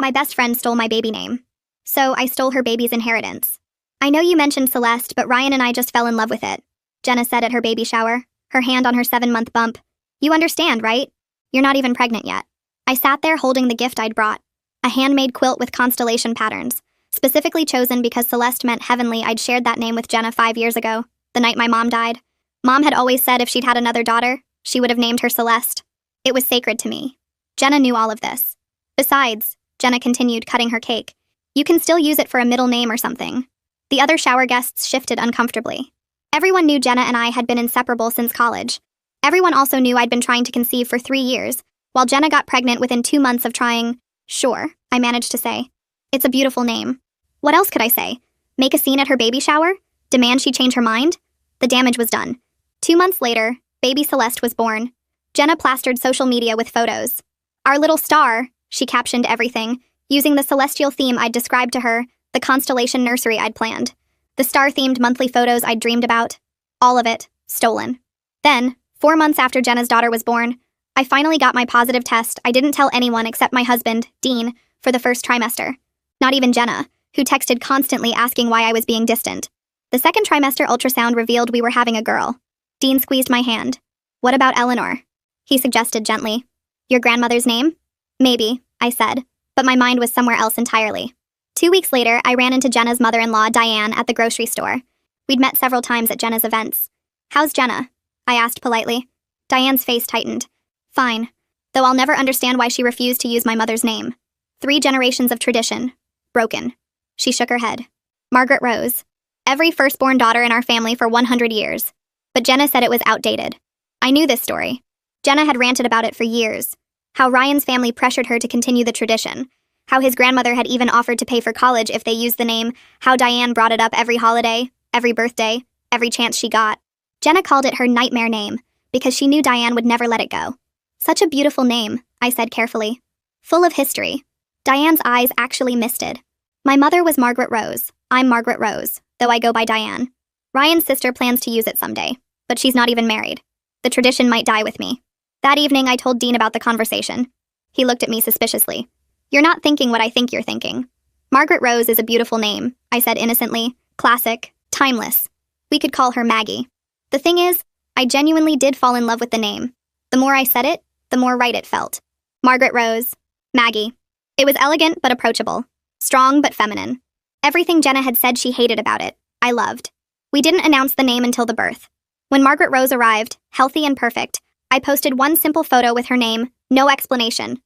My best friend stole my baby name. So I stole her baby's inheritance. I know you mentioned Celeste, but Ryan and I just fell in love with it, Jenna said at her baby shower, her hand on her 7-month bump. You understand, right? You're not even pregnant yet. I sat there holding the gift I'd brought, a handmade quilt with constellation patterns, specifically chosen because Celeste meant heavenly. I'd shared that name with Jenna 5 years ago, the night my mom died. Mom had always said if she'd had another daughter, she would have named her Celeste. It was sacred to me. Jenna knew all of this. Besides, Jenna continued, cutting her cake, you can still use it for a middle name or something. The other shower guests shifted uncomfortably. Everyone knew Jenna and I had been inseparable since college. Everyone also knew I'd been trying to conceive for 3 years, while Jenna got pregnant within 2 months of trying. Sure, I managed to say. It's a beautiful name. What else could I say? Make a scene at her baby shower? Demand she change her mind? The damage was done. 2 months later, baby Celeste was born. Jenna plastered social media with photos. Our little star, she captioned everything, using the celestial theme I'd described to her, the constellation nursery I'd planned. The star-themed monthly photos I'd dreamed about. All of it, stolen. Then, 4 months after Jenna's daughter was born, I finally got my positive test. I didn't tell anyone except my husband, Dean, for the first trimester. Not even Jenna, who texted constantly asking why I was being distant. The second trimester ultrasound revealed we were having a girl. Dean squeezed my hand. What about Eleanor? He suggested gently. Your grandmother's name? Maybe, I said, but my mind was somewhere else entirely. 2 weeks later, I ran into Jenna's mother-in-law, Diane, at the grocery store. We'd met several times at Jenna's events. How's Jenna? I asked politely. Diane's face tightened. Fine, though I'll never understand why she refused to use my mother's name. 3 generations of tradition. Broken. She shook her head. Margaret Rose. Every firstborn daughter in our family for 100 years. But Jenna said it was outdated. I knew this story. Jenna had ranted about it for years. How Ryan's family pressured her to continue the tradition. How his grandmother had even offered to pay for college if they used the name. How Diane brought it up every holiday, every birthday, every chance she got. Jenna called it her nightmare name, because she knew Diane would never let it go. Such a beautiful name, I said carefully. Full of history. Diane's eyes actually misted. My mother was Margaret Rose. I'm Margaret Rose, though I go by Diane. Ryan's sister plans to use it someday, but she's not even married. The tradition might die with me. That evening, I told Dean about the conversation. He looked at me suspiciously. You're not thinking what I think you're thinking. Margaret Rose is a beautiful name, I said innocently. Classic. Timeless. We could call her Maggie. The thing is, I genuinely did fall in love with the name. The more I said it, the more right it felt. Margaret Rose. Maggie. It was elegant but approachable. Strong but feminine. Everything Jenna had said she hated about it, I loved. We didn't announce the name until the birth. When Margaret Rose arrived, healthy and perfect, I posted one simple photo with her name, no explanation.